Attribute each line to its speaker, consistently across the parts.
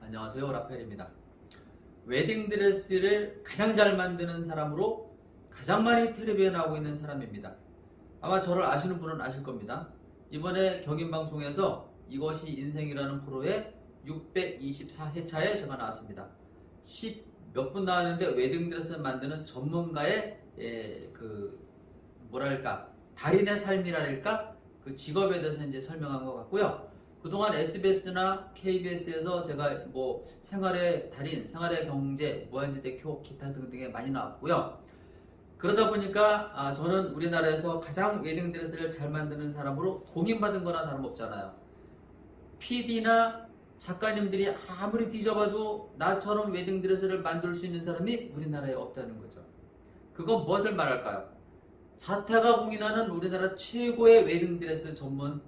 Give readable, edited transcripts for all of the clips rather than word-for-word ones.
Speaker 1: 안녕하세요, 라펠입니다. 웨딩드레스를 가장 잘 만드는 사람으로 가장 많이 텔레비에 나오고 있는 사람입니다. 아마 저를 아시는 분은 아실 겁니다. 이번에 경인방송에서 이것이 인생이라는 프로의 624회차에 제가 나왔습니다. 10 몇 분 나왔는데 웨딩드레스 만드는 전문가의 달인의 삶이랄까 그 직업에 대해서 이제 설명한 것 같고요. 그동안 SBS나 KBS에서 제가 뭐 생활의 달인, 생활의 경제, 무한지대표, 기타 등등에 많이 나왔고요. 그러다 보니까 저는 우리나라에서 가장 웨딩드레스를 잘 만드는 사람으로 공인받은 거나 다름없잖아요. PD나 작가님들이 아무리 뒤져봐도 나처럼 웨딩드레스를 만들 수 있는 사람이 우리나라에 없다는 거죠. 그건 무엇을 말할까요? 자타가 공인하는 우리나라 최고의 웨딩드레스 전문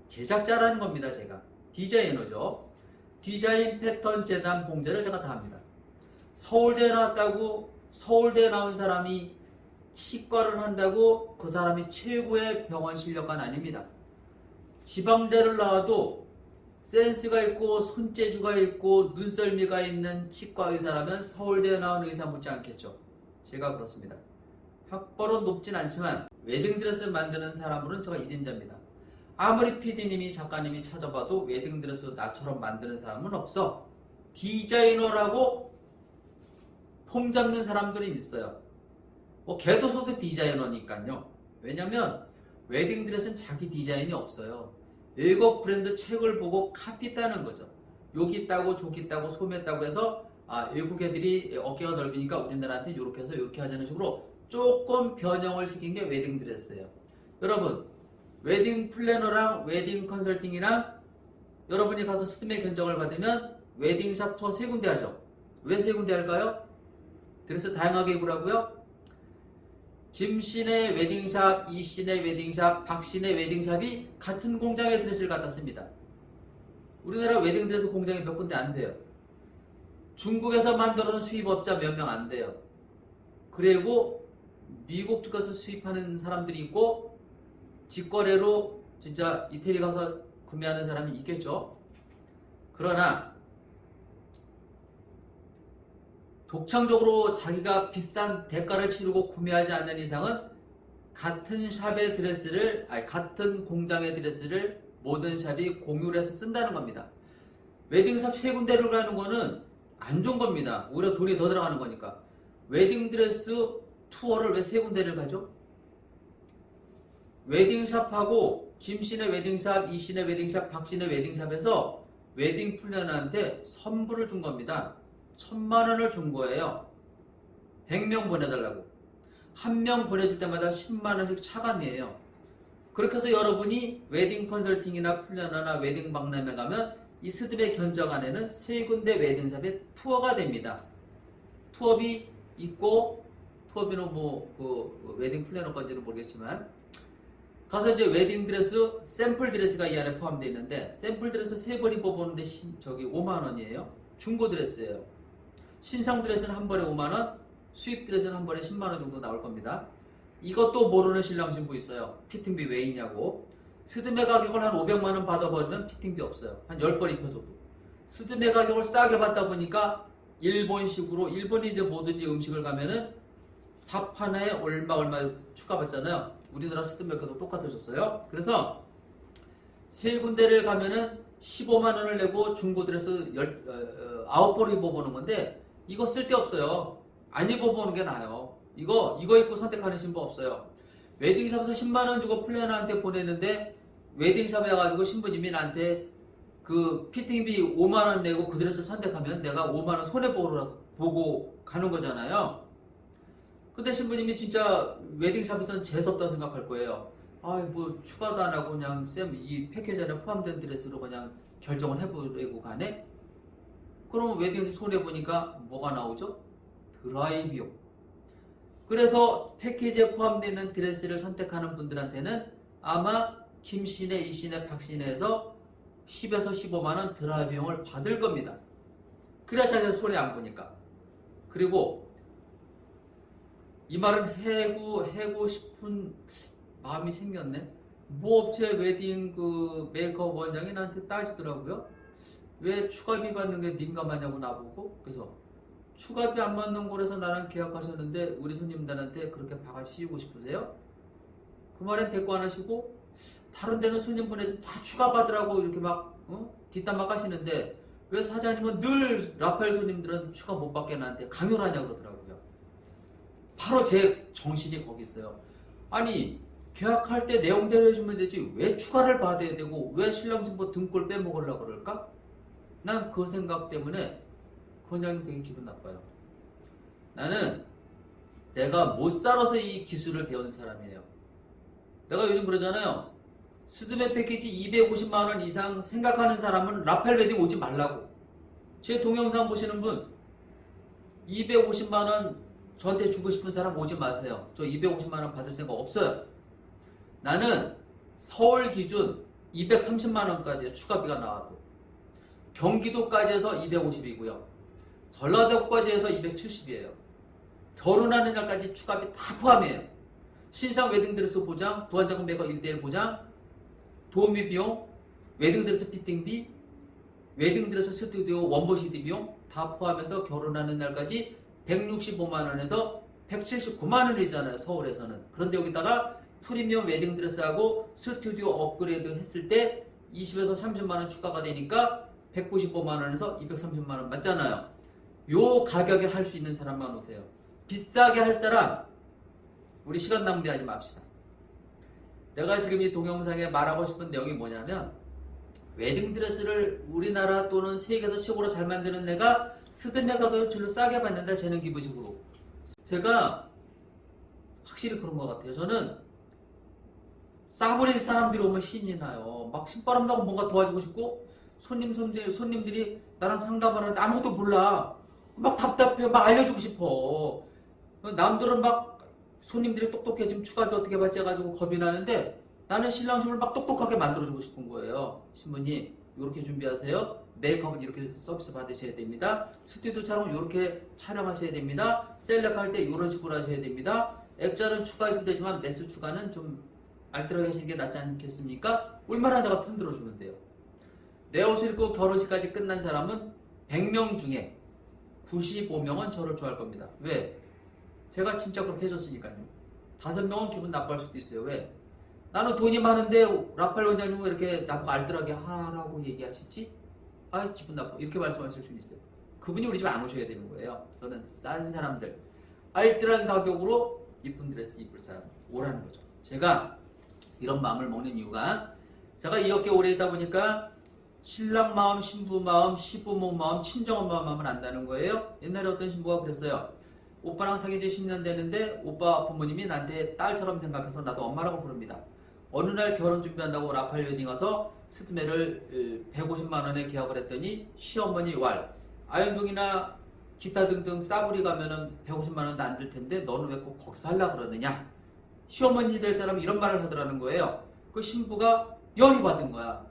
Speaker 1: 제작자라는 겁니다. 제가 디자이너죠. 디자인 패턴 재단 봉제를 제가 다 합니다. 서울대에 나왔다고 서울대에 나온 사람이 치과를 한다고 그 사람이 최고의 병원 실력은 아닙니다. 지방대를 나와도 센스가 있고 손재주가 있고 눈썰미가 있는 치과 의사라면 서울대에 나온 의사 못지 않겠죠. 제가 그렇습니다. 학벌은 높진 않지만 웨딩드레스 만드는 사람으로는 제가 1인자입니다. 아무리 PD님이 작가님이 찾아봐도 웨딩드레스 나처럼 만드는 사람은 없어. 디자이너라고 폼 잡는 사람들이 있어요. 뭐 개도소도 디자이너니까요. 왜냐면 웨딩드레스는 자기 디자인이 없어요. 일곱 브랜드 책을 보고 카피 따는 거죠. 여기 있다고 저기 있다고 소매 있다고 해서 외국 애들이 어깨가 넓으니까 우리나라한테 이렇게 해서 이렇게 하자는 식으로 조금 변형을 시킨 게 웨딩드레스예요. 여러분 웨딩 플래너랑 웨딩 컨설팅이랑 여러분이 가서 스드메 견적을 받으면 웨딩샵 투어 3군데 하죠. 왜 3군데 할까요? 드레스 다양하게 입으라고요? 김씨네 웨딩샵, 이씨네 웨딩샵, 박씨네 웨딩샵이 같은 공장의 드레스를 갖다 씁니다. 우리나라 웨딩드레스 공장이 몇 군데 안 돼요. 중국에서 만들어놓은 수입업자 몇 명 안 돼요. 그리고 미국 쪽에서 수입하는 사람들이 있고 직거래로 진짜 이태리 가서 구매하는 사람이 있겠죠. 그러나 독창적으로 자기가 비싼 대가를 치르고 구매하지 않는 이상은 같은 샵의 드레스를 같은 공장의 드레스를 모든 샵이 공유를 해서 쓴다는 겁니다. 웨딩샵 3군데를 가는 거는 안 좋은 겁니다. 오히려 돈이 더 들어가는 거니까. 웨딩드레스 투어를 왜 3군데를 가죠? 웨딩샵하고 김씨네 웨딩샵, 이씨네 웨딩샵, 박씨네 웨딩샵에서 웨딩 플래너한테 선물을 준 겁니다. 10,000,000원을 준 거예요. 100명 보내달라고. 한 명 보내줄 때마다 10만원씩 차감이에요. 그렇게 해서 여러분이 웨딩 컨설팅이나 플래너나 웨딩 박람회 가면 이 스드메 견적 안에는 3군데 웨딩샵의 투어가 됩니다. 투어비 있고 투어비는 웨딩 플래너 건지는 모르겠지만 가서 이제 웨딩드레스 샘플 드레스가 이 안에 포함되어 있는데 샘플 드레스 3번 입어보는데 5만원이에요. 중고 드레스예요. 신상 드레스는 한 번에 5만원, 수입 드레스는 한 번에 10만원 정도 나올 겁니다. 이것도 모르는 신랑 신부 있어요. 피팅비 왜 있냐고. 스드메 가격을 한 500만원 받아버리면 피팅비 없어요. 한 10번 입혀줘도. 스드메 가격을 싸게 받다 보니까 일본식으로, 일본이 이제 뭐든지 음식을 가면은 밥 하나에 얼마 추가 받잖아요. 우리나라 스드메가도 똑같아졌어요. 그래서 3군데를 가면은 15만원을 내고 중고 드레스 9벌을 입어보는 건데 이거 쓸데없어요. 안 입어보는 게 나아요. 이거 입고 선택하는 신부 없어요. 웨딩샵에서 10만원 주고 플래너한테 보내는데 웨딩샵에 가가지고 신부님이 나한테 그 피팅비 5만원 내고 그 드레스를 선택하면 내가 5만원 손해보고 가는 거잖아요. 근데 신부님이 진짜 웨딩샵에서는 재수없다고 생각할 거예요. 뭐 추가도 안 하고 그냥 이 패키지 안에 포함된 드레스로 그냥 결정을 해보려고 가네? 그러면 웨딩에서 손해보니까 뭐가 나오죠? 드라이 비용. 그래서 패키지에 포함되는 드레스를 선택하는 분들한테는 아마 김씨네, 이씨네, 박씨네에서 10에서 15만원 드라이 비용을 받을 겁니다. 그래야 자기가 손해 안 보니까. 그리고 이 말은 해고 싶은 마음이 생겼네. 모 업체 웨딩 메이크업 원장이 나한테 따지더라고요. 왜 추가비 받는 게 민감하냐고 나보고. 그래서 추가비 안 받는 곳에서 나랑 계약하셨는데 우리 손님들한테 그렇게 바가지 씌우고 싶으세요? 그 말엔 대꾸 안 하시고 다른 데는 손님 보내주면 다 추가 받으라고 이렇게 막 뒷담 막 하시는데 왜 사장님은 늘 라파엘 손님들은 추가 못 받게 나한테 강요를 하냐고 그러더라고요. 바로 제 정신이 거기 있어요. 아니 계약할 때 내용대로 해주면 되지 왜 추가를 받아야 되고 왜 신랑 신부 등골 빼먹으려고 그럴까? 난 그 생각 때문에 그냥 되게 기분 나빠요. 나는 내가 못 살아서 이 기술을 배운 사람이에요. 내가 요즘 그러잖아요. 스드메 패키지 250만원 이상 생각하는 사람은 라펠 웨딩 오지 말라고. 제 동영상 보시는 분 250만원 저한테 주고 싶은 사람 오지 마세요. 저 250만원 받을 생각 없어요. 나는 서울 기준 230만원까지 추가비가 나와도 경기도까지 해서 250이고요. 전라도까지 해서 270이에요. 결혼하는 날까지 추가비 다 포함이에요. 신상 웨딩드레스 보장, 부안자금 매거 1대1 보장, 도우미 비용, 웨딩드레스 피팅비, 웨딩드레스 스튜디오 원본 CD 비용 다 포함해서 결혼하는 날까지 165만원에서 179만원이잖아요. 서울에서는. 그런데 여기다가 프리미엄 웨딩드레스하고 스튜디오 업그레이드 했을 때 20에서 30만원 추가가 되니까 195만원에서 230만원 맞잖아요. 요 가격에 할 수 있는 사람만 오세요. 비싸게 할 사람 우리 시간 낭비하지 맙시다. 내가 지금 이 동영상에 말하고 싶은 내용이 뭐냐면 웨딩드레스를 우리나라 또는 세계에서 최고로 잘 만드는 애가 스드메 가격을 절로 싸게 받는다. 재능 기부식으로. 제가 확실히 그런 것 같아요. 저는 싸구려 사람들이 오면 신이 나요. 막 신바람 나고 뭔가 도와주고 싶고 손님들이 나랑 상담을 하는데 아무것도 몰라. 막 답답해. 막 알려주고 싶어. 남들은 막 손님들이 똑똑해지면 추가비 어떻게 받지 해가지고 겁이 나는데 나는 신랑 신부를 막 똑똑하게 만들어주고 싶은 거예요. 신부님 이렇게 준비하세요. 메이크업은 이렇게 서비스 받으셔야 됩니다. 스튜디오 촬영은 이렇게 촬영하셔야 됩니다. 셀렉할 때 이런 식으로 하셔야 됩니다. 액자는 추가해도 되지만 매수 추가는 좀 알뜰하게 하시는 게 낫지 않겠습니까? 얼마나 내가 편들어주면 돼요. 내 옷을 입고 결혼식까지 끝난 사람은 100명 중에 95명은 저를 좋아할 겁니다. 왜? 제가 진짜 그렇게 해줬으니까요. 5명은 기분 나빠할 수도 있어요. 왜? 나는 돈이 많은데 라팔 원장님은 이렇게 나보고 알뜰하게 하라고 얘기하시지? 아이 기분 나빠. 이렇게 말씀하실 수 있어요. 그분이 우리 집에 안 오셔야 되는 거예요. 저는 싼 사람들 알뜰한 가격으로 이쁜 드레스 입을 사람 오라는 거죠. 제가 이런 마음을 먹는 이유가 제가 이렇게 오래 있다 보니까 신랑 마음, 신부 마음, 시부모 마음, 친정엄마 마음을 안다는 거예요. 옛날에 어떤 신부가 그랬어요. 오빠랑 사귄 지 10년 되는데 오빠 부모님이 나한테 딸처럼 생각해서 나도 엄마라고 부릅니다. 어느 날 결혼 준비한다고 라팔 웨딩 가서 스드메를 150만원에 계약을 했더니 시어머니 왈 아현동이나 기타 등등 싸구리 가면은 150만원도 안 들 텐데 너는 왜 꼭 거기서 하려고 그러느냐. 시어머니 될 사람이 이런 말을 하더라는 거예요. 그 신부가 열이 받은 거야.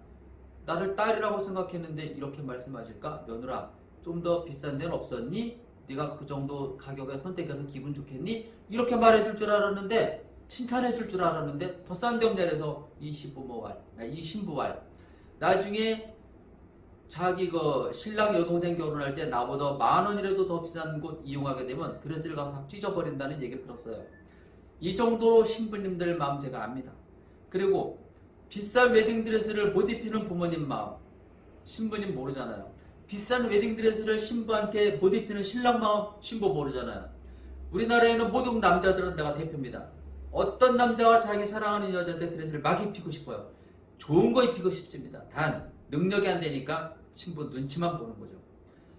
Speaker 1: 나를 딸이라고 생각했는데 이렇게 말씀하실까? 며느라 좀 더 비싼 데는 없었니? 네가 그 정도 가격에 선택해서 기분 좋겠니? 이렇게 말해줄 줄 알았는데 칭찬해줄 줄 알았는데 더 싼 데 없냐 해서 이 신부왈 나중에 자기 그 신랑 여동생 결혼할 때 나보다 10,000원이라도 더 비싼 곳 이용하게 되면 드레스를 가서 찢어버린다는 얘기를 들었어요. 이 정도로 신부님들 마음 제가 압니다. 그리고 비싼 웨딩드레스를 못 입히는 부모님 마음 신부님 모르잖아요. 비싼 웨딩드레스를 신부한테 못 입히는 신랑 마음 신부 모르잖아요. 우리나라에는 모든 남자들은 내가 대표입니다. 어떤 남자가 자기 사랑하는 여자한테 드레스를 막 입히고 싶어요. 좋은 거 입히고 싶습니다. 단 능력이 안 되니까 신부 눈치만 보는 거죠.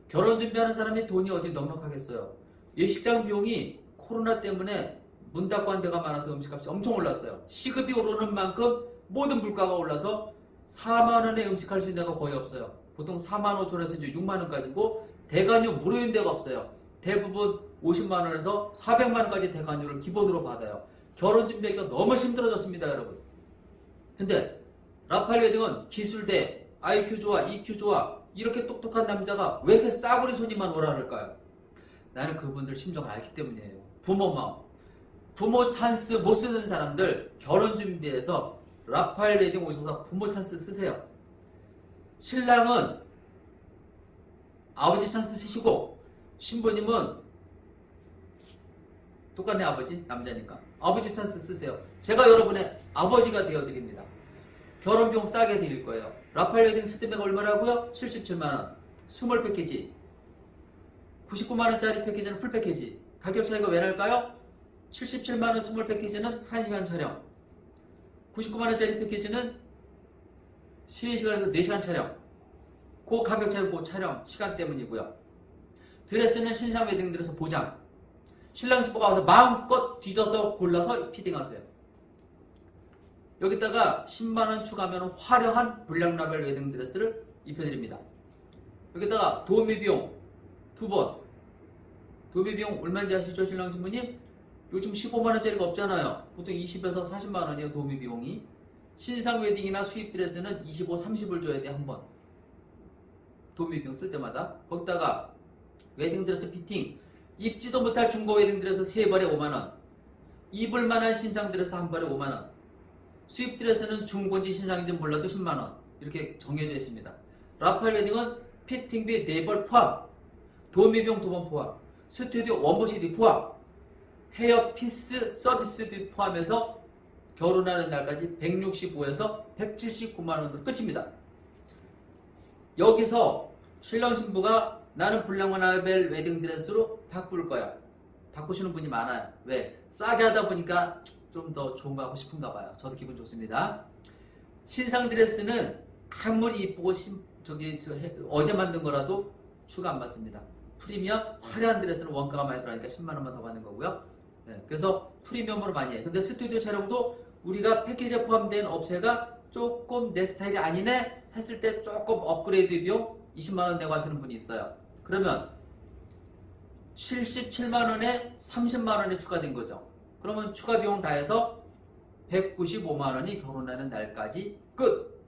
Speaker 1: 결혼 준비하는 사람이 돈이 어디 넉넉하겠어요. 예식장 비용이 코로나 때문에 문 닫고 한 데가 많아서 음식값이 엄청 올랐어요. 시급이 오르는 만큼 모든 물가가 올라서 4만원에 음식할 수 있는 데가 거의 없어요. 보통 45,000원에서 이제 6만원까지고 대관료 무료인 데가 없어요. 대부분 50만원에서 400만원까지 대관료를 기본으로 받아요. 결혼 준비하기가 너무 힘들어졌습니다, 여러분. 근데 라팔 웨딩은 기술대, IQ 좋아, EQ 좋아 이렇게 똑똑한 남자가 왜 이렇게 싸구리 손님만 오라 그럴까요? 나는 그분들 심정을 알기 때문이에요. 부모 마음. 부모 찬스 못 쓰는 사람들 결혼 준비해서 라팔 웨딩 오셔서 부모 찬스 쓰세요. 신랑은 아버지 찬스 쓰시고, 신부님은 똑같네. 아버지 남자니까 아버지 찬스 쓰세요. 제가 여러분의 아버지가 되어드립니다. 결혼 비용 싸게 드릴 거예요. 라팔 웨딩 스드메가 얼마라고요? 77만원. 스몰 패키지 99만원짜리 패키지는 풀 패키지. 가격 차이가 왜 날까요? 77만원 스몰 패키지는 1시간 촬영, 99만원짜리 패키지는 3시간에서 4시간 촬영. 그 가격 차이고 그 촬영 시간 때문이고요. 드레스는 신상 웨딩들에서 보장. 신랑 신부가 와서 마음껏 뒤져서 골라서 피팅하세요. 여기다가 10만원 추가하면 화려한 블랙라벨 웨딩 드레스를 입혀드립니다. 여기다가 도우미 비용 2번. 도우미 비용 얼마인지 아시죠, 신랑 신부님? 요즘 15만원짜리가 없잖아요. 보통 20에서 40만원이에요, 도우미 비용이. 신상 웨딩이나 수입 드레스는 25, 30을 줘야 돼, 한 번. 도우미 비용 쓸 때마다. 거기다가 웨딩 드레스 피팅. 입지도 못할 중고 웨딩 드레스 3벌에 5만원. 입을 만한 신상 드레스 한 벌에 5만원. 수입 드레스는 중고인지 신상인지 몰라도 10만원. 이렇게 정해져 있습니다. 라팔 웨딩은 피팅비 4벌 포함, 도우미 비용 2번 포함, 스튜디오 원본 CD 포함, 헤어 피스 서비스비 포함해서 결혼하는 날까지 165에서 179만원으로 끝입니다. 여기서 신랑 신부가 나는 블랙라벨 웨딩 드레스로 바꿀 거야. 바꾸시는 분이 많아요. 왜? 싸게 하다 보니까 좀 더 좋은 거 하고 싶은가 봐요. 저도 기분 좋습니다. 신상 드레스는 아무리 이쁘고 어제 만든 거라도 추가 안 받습니다. 프리미엄 화려한 드레스는 원가가 많이 들어가니까 10만원만 더 받는 거고요. 네, 그래서 프리미엄으로 많이 해요. 근데 스튜디오 촬영도 우리가 패키지에 포함된 업체가 조금 내 스타일이 아니네 했을 때 조금 업그레이드 비용 20만원 내고 하시는 분이 있어요. 그러면 77만원에 30만원이 추가된 거죠. 그러면 추가 비용 다 해서 195만원이 결혼하는 날까지 끝.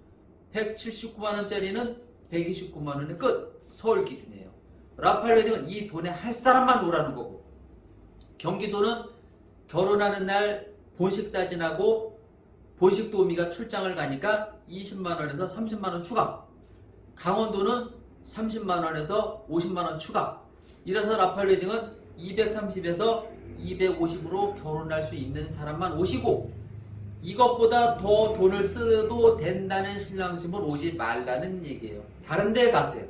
Speaker 1: 179만원짜리는 129만원이 끝. 서울 기준이에요. 라팔 웨딩은 이 돈에 할 사람만 오라는 거고, 경기도는 결혼하는 날 본식 사진하고 본식 도우미가 출장을 가니까 20만원에서 30만원 추가. 강원도는 30만원에서 50만원 추가. 이래서 라팔 웨딩은 230에서 250으로 결혼할 수 있는 사람만 오시고, 이것보다 더 돈을 써도 된다는 신랑 신부는 오지 말라는 얘기예요. 다른 데 가세요.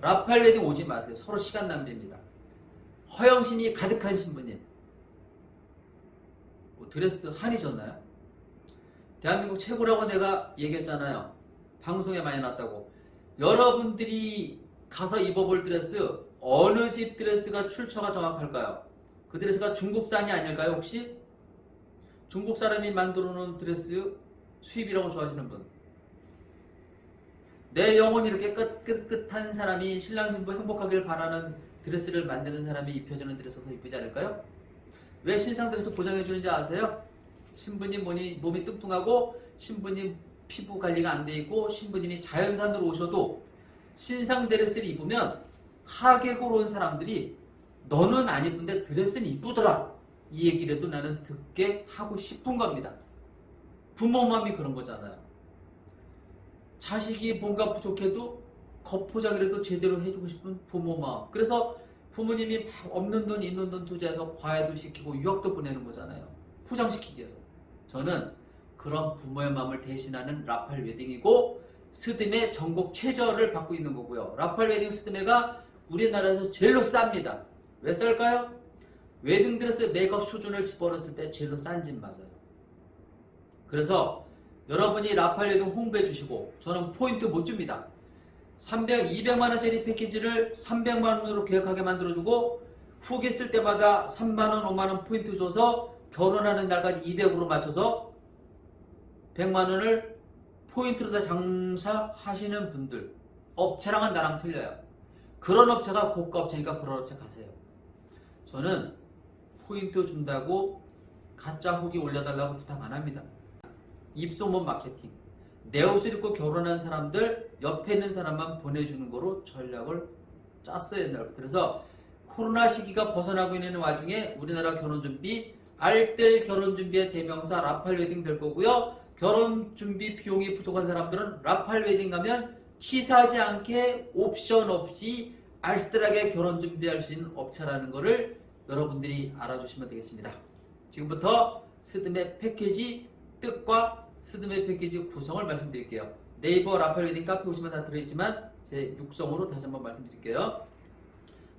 Speaker 1: 라팔 웨딩 오지 마세요. 서로 시간 낭비입니다. 허영심이 가득한 신부님, 뭐 드레스 한이 졌나요? 대한민국 최고라고 내가 얘기했잖아요. 방송에 많이 났다고. 여러분들이 가서 입어볼 드레스, 어느 집 드레스가 출처가 정확할까요? 그 드레스가 중국산이 아닐까요, 혹시? 중국 사람이 만들어 놓은 드레스 수입이라고 좋아하시는 분. 내 영혼이 이렇게 깨끗한 사람이 신랑 신부 행복하길 바라는 드레스를 만드는 사람이 입혀주는 드레스가 더 이쁘지 않을까요? 왜 신상 드레스 보장해 주는지 아세요? 신부님 몸이 뚱뚱하고 신부님 피부 관리가 안 돼 있고 신부님이 자연산으로 오셔도 신상 드레스를 입으면 하객으로 온 사람들이 너는 안 이쁜데 드레스는 이쁘더라, 이 얘기를 해도 나는 듣게 하고 싶은 겁니다. 부모 마음이 그런 거잖아요. 자식이 뭔가 부족해도 겉포장이라도 제대로 해주고 싶은 부모 마음. 그래서 부모님이 없는 돈 있는 돈 투자해서 과외도 시키고 유학도 보내는 거잖아요. 포장시키기 위해서. 저는 그런 부모의 마음을 대신하는 라팔 웨딩이고, 스드메 전국 최저를 받고 있는 거고요. 라팔 웨딩 스드메가 우리나라에서 제일로 쌉니다. 왜 쌀까요? 웨딩 드레스 메이크업 수준을 집어넣었을 때 제일로 싼 집 맞아요. 그래서 여러분이 라팔 웨딩 홍보해 주시고, 저는 포인트 못 줍니다. 200만원짜리 패키지를 300만원으로 계획하게 만들어주고, 후기 쓸 때마다 3만원, 5만원 포인트 줘서 결혼하는 날까지 200으로 맞춰서 100만원을 포인트로 다 장사하시는 분들, 업체랑은 나랑 틀려요. 그런 업체가 고가 업체니까 그런 업체 가세요. 저는 포인트 준다고 가짜 후기 올려달라고 부탁 안 합니다. 입소문 마케팅. 내 옷을 입고 결혼한 사람들 옆에 있는 사람만 보내주는 거로 전략을 짰어요, 옛날부터. 그래서 코로나 시기가 벗어나고 있는 와중에 우리나라 결혼준비, 알뜰 결혼준비의 대명사 라팔 웨딩 될 거고요. 결혼준비 비용이 부족한 사람들은 라팔 웨딩 가면 치사하지 않게 옵션 없이 알뜰하게 결혼 준비할 수 있는 업체라는 것을 여러분들이 알아주시면 되겠습니다. 지금부터 스드메 패키지 뜻과 스드메 패키지 구성을 말씀드릴게요. 네이버 라펠 웨딩 카페 오시면 다 들어있지만 제 육성으로 다시 한번 말씀드릴게요.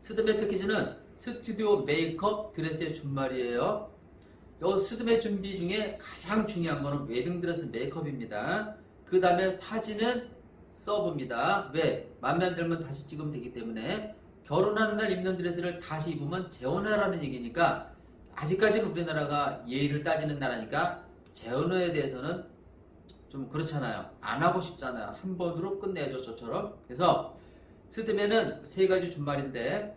Speaker 1: 스드메 패키지는 스튜디오 메이크업 드레스의 준말이에요. 이 스드메 준비 중에 가장 중요한 거는 웨딩 드레스 메이크업입니다. 그 다음에 사진은 서브입니다. 왜? 맘에 안 들면 다시 찍으면 되기 때문에 결혼하는 날 입는 드레스를 다시 입으면 재혼하라는 얘기니까 아직까지는 우리나라가 예의를 따지는 나라니까 재혼에 대해서는 좀 그렇잖아요. 안 하고 싶잖아요. 한 번으로 끝내죠, 저처럼. 그래서 스드메는 세 가지 준말인데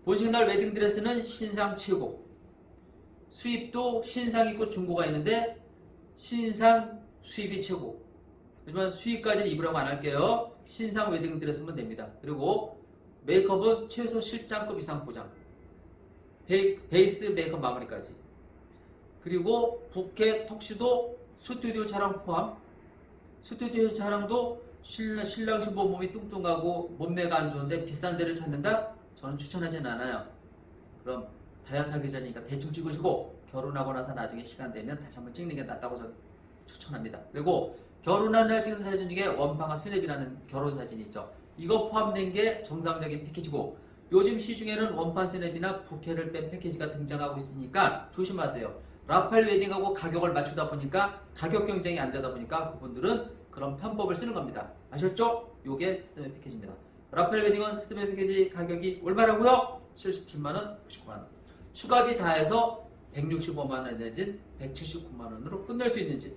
Speaker 1: 본식 날 웨딩 드레스는 신상 최고. 수입도 신상 있고 중고가 있는데 신상 수입이 최고. 하지만 수입까지는 입으라고 안 할게요. 신상 웨딩 드레스면 됩니다. 그리고 메이크업은 최소 실장급 이상 보장. 베이스 메이크업 마무리까지. 그리고 부케, 턱시도, 스튜디오 촬영 포함. 스튜디오 촬영도 신랑 신부 몸이 뚱뚱하고 몸매가 안 좋은데 비싼 데를 찾는다? 저는 추천하진 않아요. 그럼 다이어트 하기 전이니까 대충 찍으시고 결혼하고 나서 나중에 시간 되면 다시 한번 찍는 게 낫다고 저는 추천합니다. 그리고 결혼한 날 찍은 사진 중에 원방아 스냅이라는 결혼 사진이 있죠. 이거 포함된 게 정상적인 패키지고 요즘 시중에는 원판 스냅이나 부케를 뺀 패키지가 등장하고 있으니까 조심하세요. 라펠 웨딩하고 가격을 맞추다 보니까 가격 경쟁이 안 되다 보니까 그분들은 그런 편법을 쓰는 겁니다. 아셨죠? 요게 스드메 패키지입니다. 라펠 웨딩은 스드메 패키지 가격이 얼마라고요? 77만원, 99만원. 추가비 다 해서 165만원 내진 179만원으로 끝낼 수 있는지.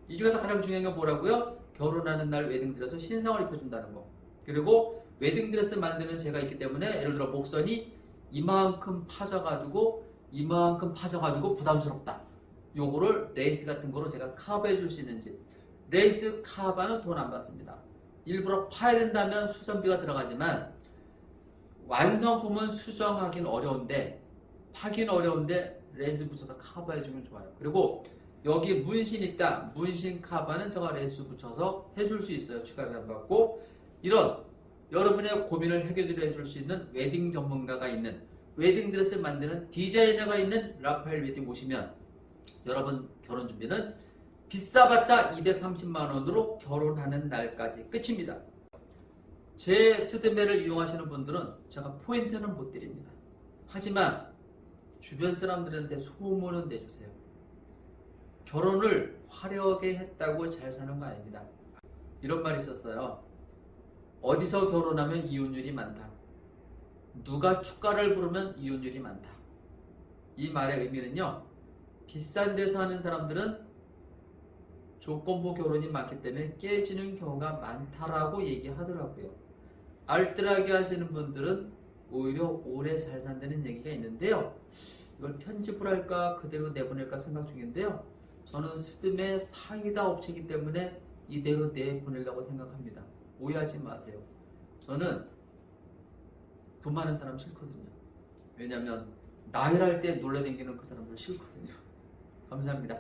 Speaker 1: 이 중에서 가장 중요한 건 뭐라고요? 결혼하는 날 웨딩드레스 신상을 입혀준다는 거. 그리고 웨딩드레스 만드는 제가 있기 때문에 예를 들어 목선이 이만큼 파져가지고 부담스럽다. 요거를 레이스 같은 거로 제가 커버해 줄 수 있는지. 레이스 커버는 돈 안 받습니다. 일부러 파야 된다면 수선비가 들어가지만 완성품은 수정하긴 어려운데 파긴 어려운데 레이스 붙여서 커버해 주면 좋아요. 그리고 여기 문신 있다. 문신 커버는 제가 레이스 붙여서 해줄 수 있어요. 추가비 안 받고. 이런 여러분의 고민을 해결해 줄 수 있는 웨딩 전문가가 있는 웨딩 드레스 만드는 디자이너가 있는 라펠 웨딩 오시면 여러분 결혼 준비는 비싸봤자 230만원으로 결혼하는 날까지 끝입니다. 제 스드메를 이용하시는 분들은 제가 포인트는 못 드립니다. 하지만 주변 사람들한테 소문은 내주세요. 결혼을 화려하게 했다고 잘 사는 거 아닙니다. 이런 말이 있었어요. 어디서 결혼하면 이혼율이 많다. 누가 축가를 부르면 이혼율이 많다. 이 말의 의미는요. 비싼 데서 하는 사람들은 조건부 결혼이 많기 때문에 깨지는 경우가 많다라고 얘기하더라고요. 알뜰하게 하시는 분들은 오히려 오래 잘 산다는 얘기가 있는데요. 이걸 편집을 할까 그대로 내보낼까 생각 중인데요. 저는 스드메 사이다 업체이기 때문에 이대로 내보내려고 생각합니다. 오해하지 마세요. 저는 돈 많은 사람 싫거든요. 왜냐하면 나이랄 때 놀라다니는 그 사람들 싫거든요. 감사합니다.